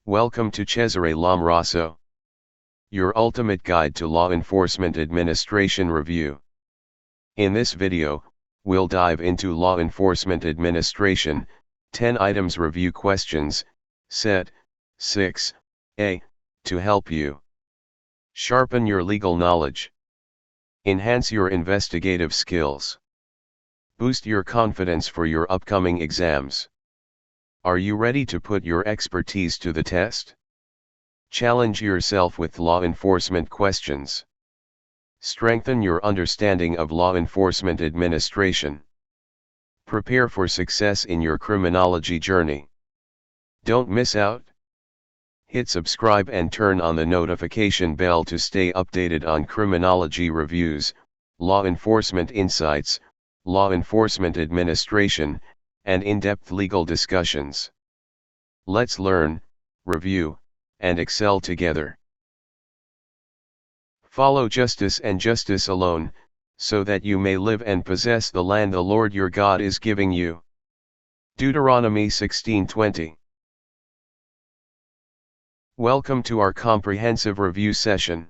Welcome to Cesare Lomraso, your ultimate guide to law enforcement administration review. In this video, we'll dive into law enforcement administration, 10 items review questions, set 6A, to help you sharpen your legal knowledge, enhance your investigative skills, boost your confidence for your upcoming exams. Are you ready to put your expertise to the test? Challenge yourself with law enforcement questions. Strengthen your understanding of law enforcement administration. Prepare for success in your criminology journey. Don't miss out. Hit subscribe and turn on the notification bell to stay updated on criminology reviews, law enforcement insights, law enforcement administration, and in-depth legal discussions. Let's learn, review, and excel together. Follow justice and justice alone, so that you may live and possess the land the Lord your God is giving you. Deuteronomy 16:20. Welcome to our comprehensive review session.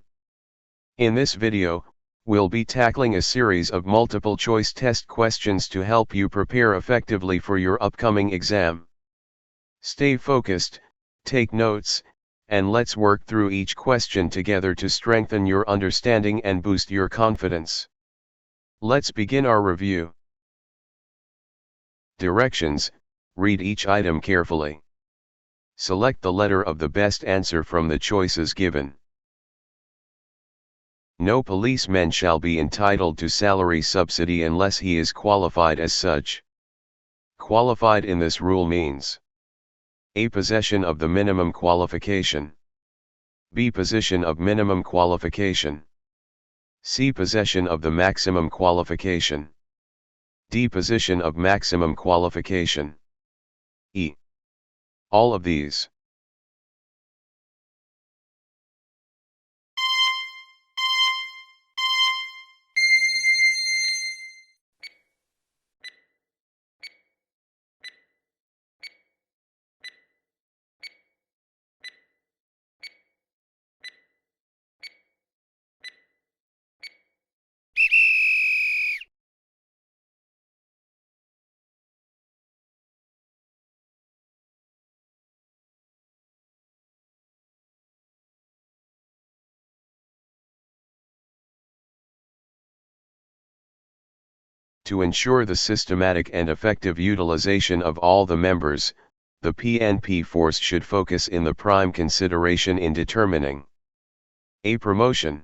In this video, we'll be tackling a series of multiple-choice test questions to help you prepare effectively for your upcoming exam. Stay focused, take notes, and let's work through each question together to strengthen your understanding and boost your confidence. Let's begin our review. Directions: read each item carefully. Select the letter of the best answer from the choices given. No policeman shall be entitled to salary subsidy unless he is qualified as such. Qualified in this rule means: A. Possession of the minimum qualification. B. Possession of minimum qualification. C. Possession of the maximum qualification. D. Possession of maximum qualification. E. All of these. To ensure the systematic and effective utilization of all the members, the PNP force should focus in the prime consideration in determining: A. Promotion.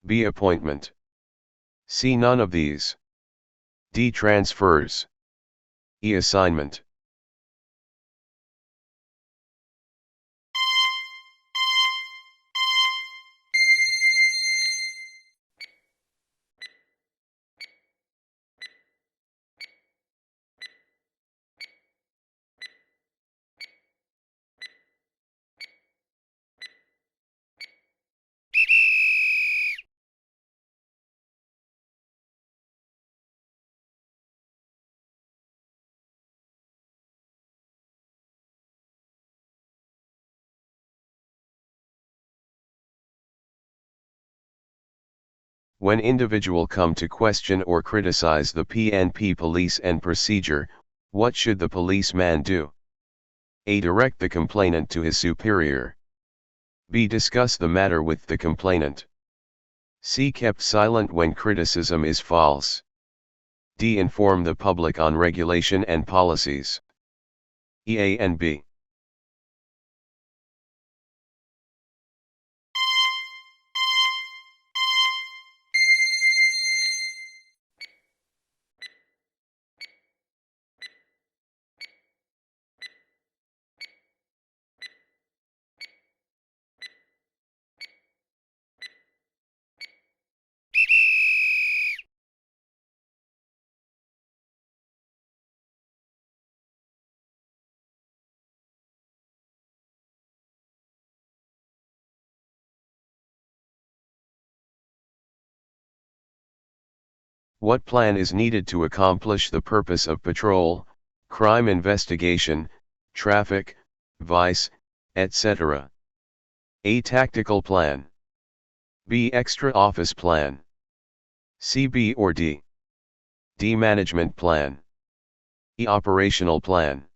B. Appointment. C. None of these. D. Transfers. E. Assignment. When individual come to question or criticize the PNP police and procedure, what should the policeman do? A. Direct the complainant to his superior. B. Discuss the matter with the complainant. C. Kept silent when criticism is false. D. Inform the public on regulation and policies. E. A and B. What plan is needed to accomplish the purpose of patrol, crime investigation, traffic, vice, etc. A. Tactical plan. B. Extra office plan. C. B or D. D. Management plan. E. Operational plan.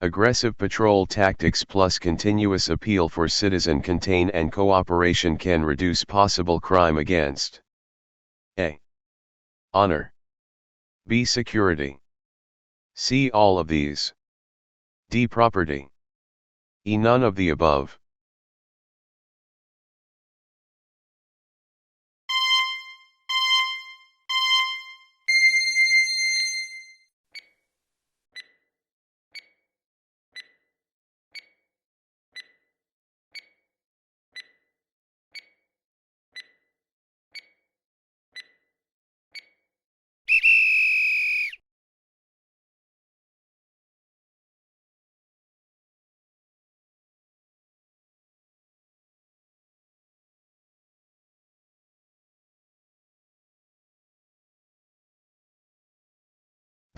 Aggressive patrol tactics plus continuous appeal for citizen contain and cooperation can reduce possible crime against A. Honor. B. Security. C. All of these. D. Property. E. None of the above.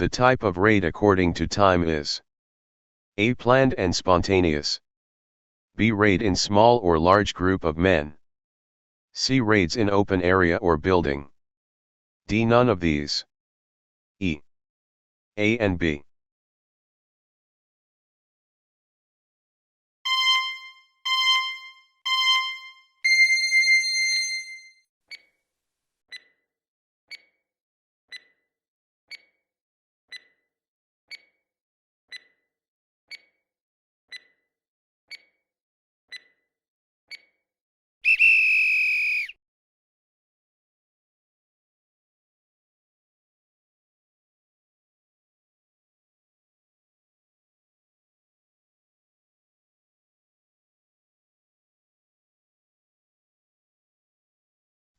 The type of raid according to time is A. Planned and spontaneous. B. Raid in small or large group of men. C. Raids in open area or building. D. None of these. E. A and B.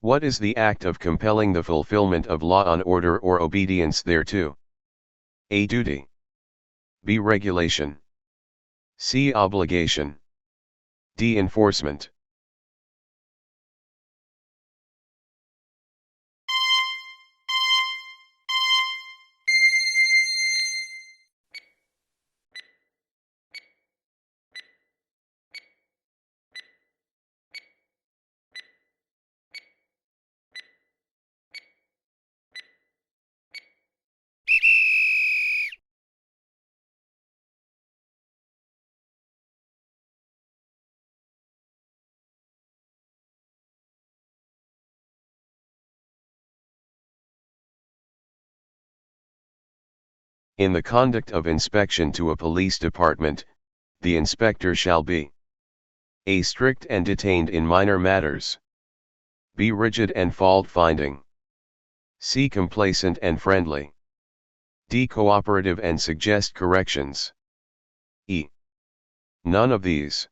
What is the act of compelling the fulfillment of law and order or obedience thereto? A. Duty. B. Regulation. C. Obligation. D. Enforcement. In the conduct of inspection to a police department, the inspector shall be A. Strict and detained in minor matters. B. Rigid and fault-finding. C. Complacent and friendly. D. Cooperative and suggest corrections. E. None of these.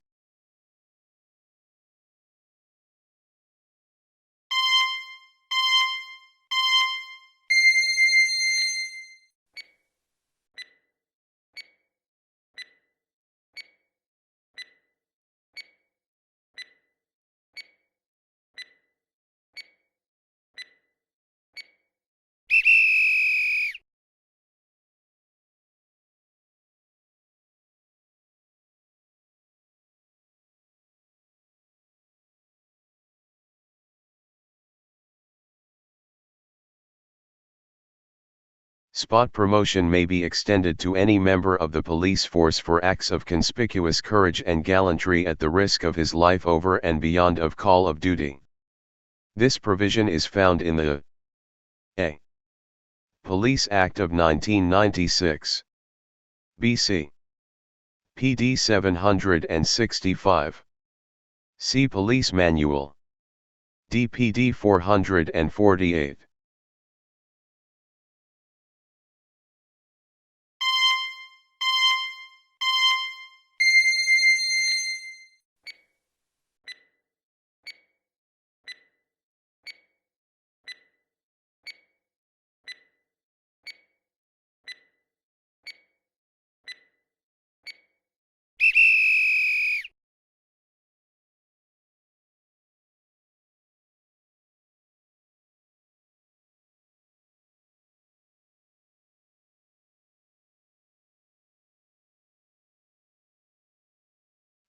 Spot promotion may be extended to any member of the police force for acts of conspicuous courage and gallantry at the risk of his life over and beyond of call of duty. This provision is found in the A. Police Act of 1996. B.C. PD 765. C. Police Manual. D. PD 448.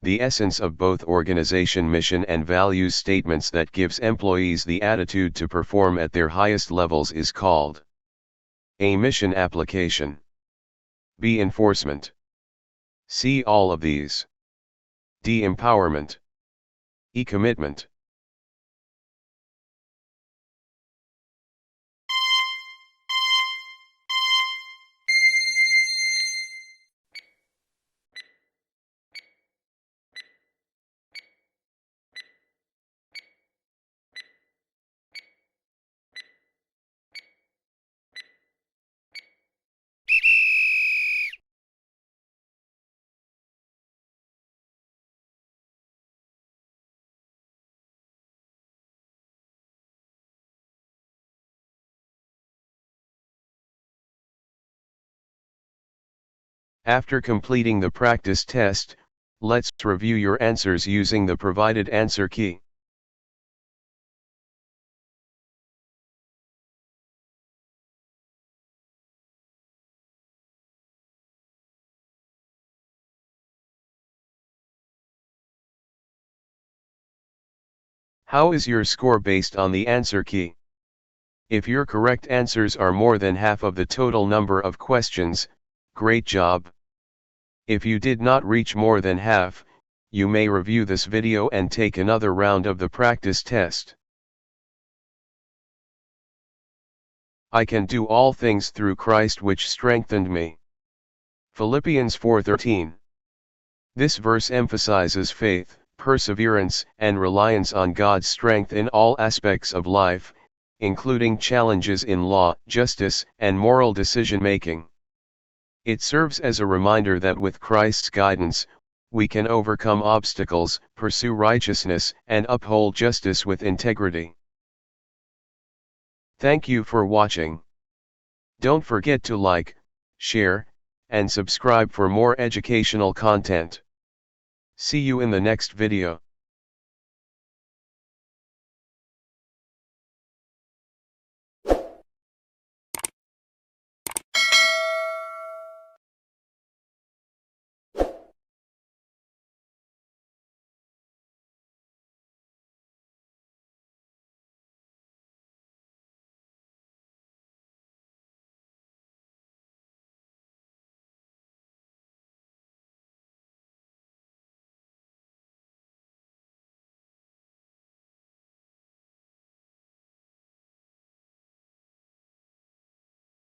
the essence of both organization mission and values statements that gives employees the attitude to perform at their highest levels is called A. Mission application. B. Enforcement. C. All of these. D. Empowerment. E. Commitment. After completing the practice test, let's review your answers using the provided answer key. How is your score based on the answer key? If your correct answers are more than half of the total number of questions, great job. If you did not reach more than half, you may review this video and take another round of the practice test. I can do all things through Christ which strengthened me. Philippians 4:13. This verse emphasizes faith, perseverance, and reliance on God's strength in all aspects of life, including challenges in law, justice, and moral decision-making. It serves as a reminder that with Christ's guidance, we can overcome obstacles, pursue righteousness, and uphold justice with integrity. Thank you for watching. Don't forget to like, share, and subscribe for more educational content. See you in the next video.